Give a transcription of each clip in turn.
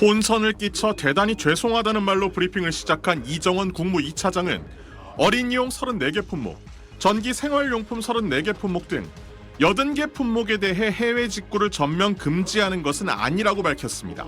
혼선을 끼쳐 대단히 죄송하다는 말로 브리핑을 시작한 이정원 국무 2차장은 어린이용 34개 품목, 전기 생활용품 34개 품목 등 80개 품목에 대해 해외 직구를 전면 금지하는 것은 아니라고 밝혔습니다.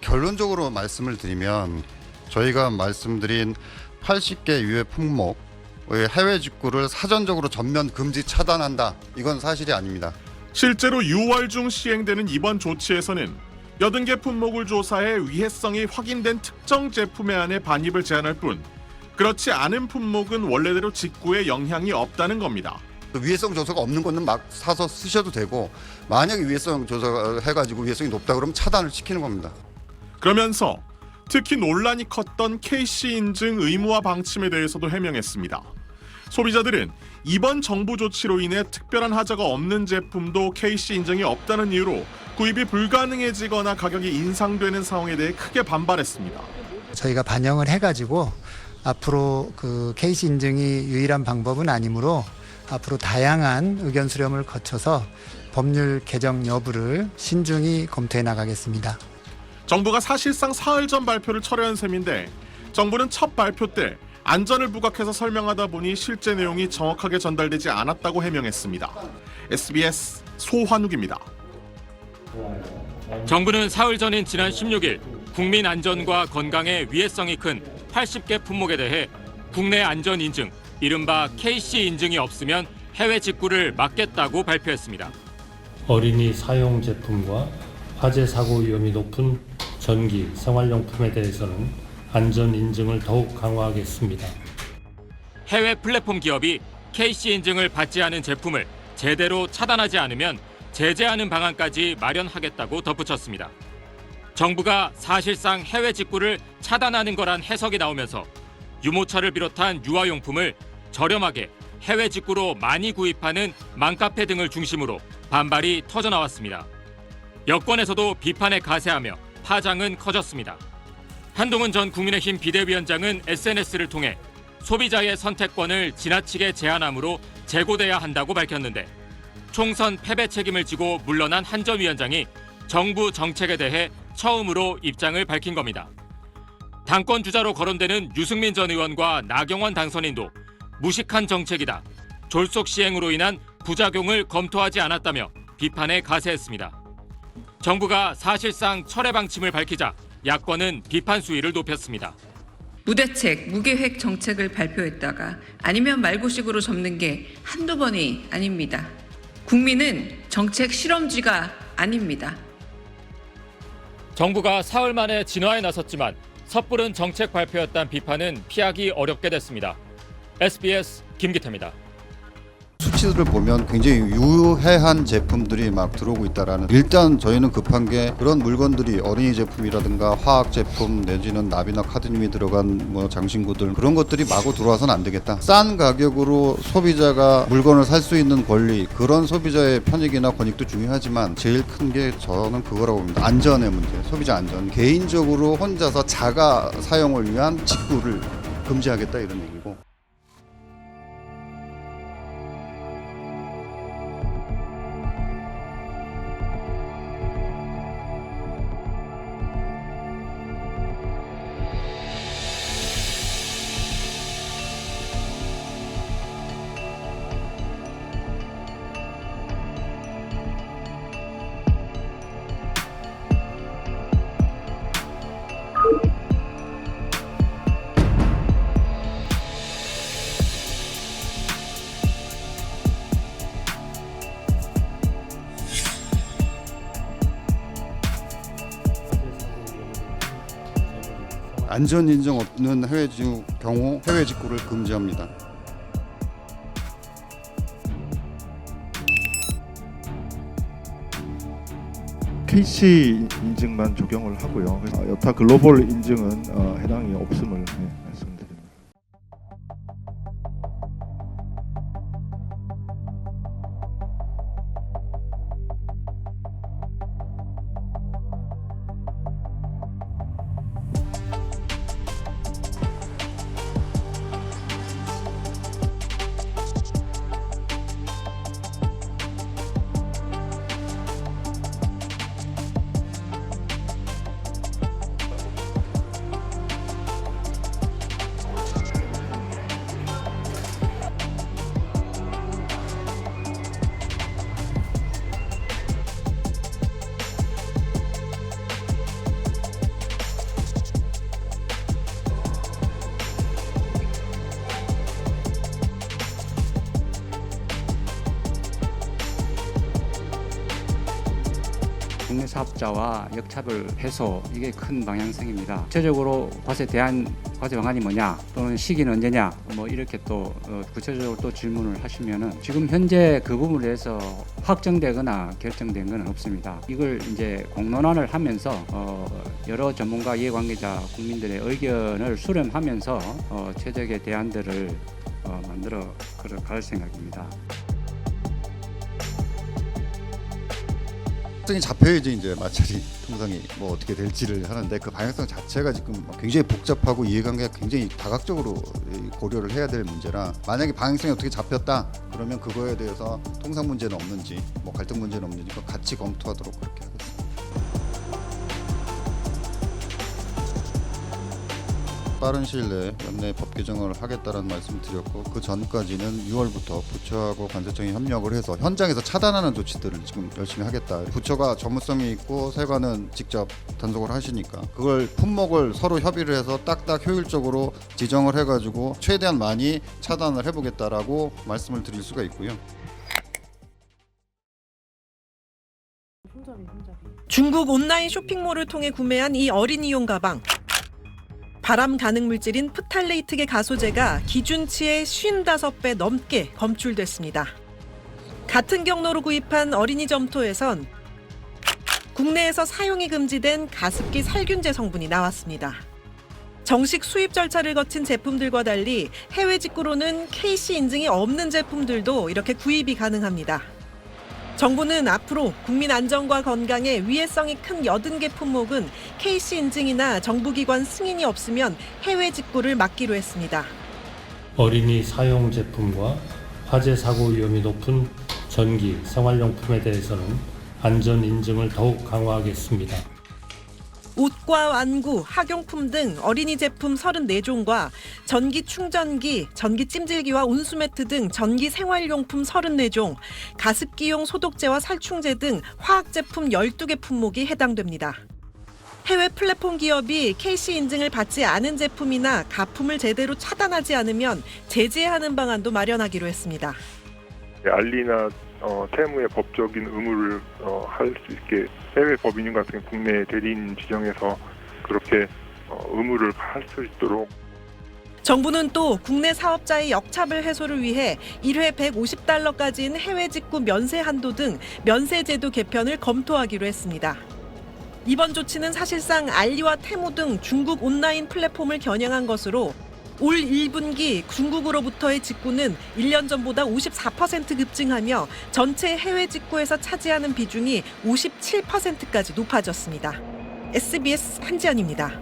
결론적으로 말씀을 드리면 저희가 말씀드린 80개 유해 품목의 해외 직구를 사전적으로 전면 금지 차단한다. 이건 사실이 아닙니다. 실제로 6월 중 시행되는 이번 조치에서는 80개 품목을 조사해 위해성이 확인된 특정 제품에 한해 반입을 제한할 뿐 그렇지 않은 품목은 원래대로 직구에 영향이 없다는 겁니다. 위해성 조사가 없는 거는 막 사서 쓰셔도 되고 만약에 위해성 조사가 해가지고 위해성이 높다 그러면 차단을 시키는 겁니다. 그러면서 특히 논란이 컸던 KC 인증 의무화 방침에 대해서도 해명했습니다. 소비자들은 이번 정부 조치로 인해 특별한 하자가 없는 제품도 KC 인증이 없다는 이유로 구입이 불가능해지거나 가격이 인상되는 상황에 대해 크게 반발했습니다. 저희가 반영을 해가지고 앞으로 그 KC 인증이 유일한 방법은 아니므로 앞으로 다양한 의견 수렴을 거쳐서 법률 개정 여부를 신중히 검토해 나가겠습니다. 정부가 사실상 사흘 전 발표를 철회한 셈인데 정부는 첫 발표 때 안전을 부각해서 설명하다 보니 실제 내용이 정확하게 전달되지 않았다고 해명했습니다. SBS 소환욱입니다. 정부는 사흘 전인 지난 16일 국민 안전과 건강에 위해성이 큰 80개 품목에 대해 국내 안전 인증, 이른바 KC 인증이 없으면 해외 직구를 막겠다고 발표했습니다. 어린이 사용 제품과 화재 사고 위험이 높은 전기, 생활용품에 대해서는 안전 인증을 더욱 강화하겠습니다. 해외 플랫폼 기업이 KC 인증을 받지 않은 제품을 제대로 차단하지 않으면 제재하는 방안까지 마련하겠다고 덧붙였습니다. 정부가 사실상 해외 직구를 차단하는 거란 해석이 나오면서 유모차를 비롯한 유아용품을 저렴하게 해외 직구로 많이 구입하는 맘카페 등을 중심으로 반발이 터져나왔습니다. 여권에서도 비판에 가세하며 파장은 커졌습니다. 한동훈 전 국민의힘 비대위원장은 SNS를 통해 소비자의 선택권을 지나치게 제한함으로 재고돼야 한다고 밝혔는데 총선 패배 책임을 지고 물러난 한 전 위원장이 정부 정책에 대해 처음으로 입장을 밝힌 겁니다. 당권 주자로 거론되는 유승민 전 의원과 나경원 당선인도 무식한 정책이다, 졸속 시행으로 인한 부작용을 검토하지 않았다며 비판에 가세했습니다. 정부가 사실상 철회 방침을 밝히자 야권은 비판 수위를 높였습니다. 무대책, 무계획 정책을 발표했다가 아니면 말고식으로 접는 게 한두 번이 아닙니다. 국민은 정책 실험쥐가 아닙니다. 정부가 사흘 만에 진화에 나섰지만 섣부른 정책 발표였다는 비판은 피하기 어렵게 됐습니다. SBS 김기태입니다. 수치들을 보면 굉장히 유해한 제품들이 막 들어오고 있다라는. 일단 저희는 급한 게 그런 물건들이 어린이 제품이라든가 화학 제품 내지는 납이나 카드뮴이 들어간 뭐 장신구들 그런 것들이 마구 들어와서는 안 되겠다. 싼 가격으로 소비자가 물건을 살 수 있는 권리, 그런 소비자의 편익이나 권익도 중요하지만 제일 큰 게 저는 그거라고 봅니다. 안전의 문제, 소비자 안전. 개인적으로 혼자서 자가 사용을 위한 직구를 금지하겠다 이런 얘기고. 안전 인증 없는 해외 경우 해외 직구를 금지합니다. KC 인증만 적용을 하고요. 여타 글로벌 인증은 해당이 없음을 말씀드립니다. 사업자와 역차별 해소, 이게 큰 방향성입니다. 구체적으로 과세 대안 과세 방안이 뭐냐, 또는 시기는 언제냐, 뭐 이렇게 또 구체적으로 또 질문을 하시면은 지금 현재 그 부분에 대해서 확정되거나 결정된 건 없습니다. 이걸 이제 공론화를 하면서 여러 전문가, 이해관계자, 국민들의 의견을 수렴하면서 최적의 대안들을 만들어 갈 생각입니다. 방향성이 잡혀야지 이제 마찰이 통상이 뭐 어떻게 될지를 하는데 그 방향성 자체가 지금 굉장히 복잡하고 이해관계가 굉장히 다각적으로 고려를 해야 될 문제라, 만약에 방향성이 어떻게 잡혔다 그러면 그거에 대해서 통상 문제는 없는지 뭐 갈등 문제는 없는지 그거 같이 검토하도록 그렇게 하겠습니다. 빠른 시일 내에 연내 법 개정을 하겠다는 말씀을 드렸고, 그 전까지는 6월부터 부처하고 관세청이 협력을 해서 현장에서 차단하는 조치들을 지금 열심히 하겠다. 부처가 전문성이 있고 세관은 직접 단속을 하시니까 그걸 품목을 서로 협의를 해서 딱딱 효율적으로 지정을 해가지고 최대한 많이 차단을 해보겠다라고 말씀을 드릴 수가 있고요. 중국 온라인 쇼핑몰을 통해 구매한 이 어린이용 가방. 발암 가능 물질인 프탈레이트계 가소제가 기준치의 55배 넘게 검출됐습니다. 같은 경로로 구입한 어린이 점토에선 국내에서 사용이 금지된 가습기 살균제 성분이 나왔습니다. 정식 수입 절차를 거친 제품들과 달리 해외 직구로는 KC 인증이 없는 제품들도 이렇게 구입이 가능합니다. 정부는 앞으로 국민 안전과 건강에 위해성이 큰 80개 품목은 KC 인증이나 정부기관 승인이 없으면 해외 직구를 막기로 했습니다. 어린이 사용 제품과 화재 사고 위험이 높은 전기, 생활용품에 대해서는 안전 인증을 더욱 강화하겠습니다. 옷과 완구, 학용품 등 어린이 제품 34종과 전기 충전기, 전기 찜질기와 온수매트 등 전기 생활용품 34종, 가습기용 소독제와 살충제 등 화학제품 12개 품목이 해당됩니다. 해외 플랫폼 기업이 KC 인증을 받지 않은 제품이나 가품을 제대로 차단하지 않으면 제재하는 방안도 마련하기로 했습니다. 알리나 세무의 법적인 의무를 할 수 있게 해외 법인인 같은 국내 대리인 지정해서 그렇게 의무를 할 수 있도록. 정부는 또 국내 사업자의 역차별 해소를 위해 1회 150달러까지인 해외 직구 면세 한도 등 면세 제도 개편을 검토하기로 했습니다. 이번 조치는 사실상 알리와 테무 등 중국 온라인 플랫폼을 겨냥한 것으로 올 1분기 중국으로부터의 직구는 1년 전보다 54% 급증하며 전체 해외 직구에서 차지하는 비중이 57%까지 높아졌습니다. SBS 한지연입니다.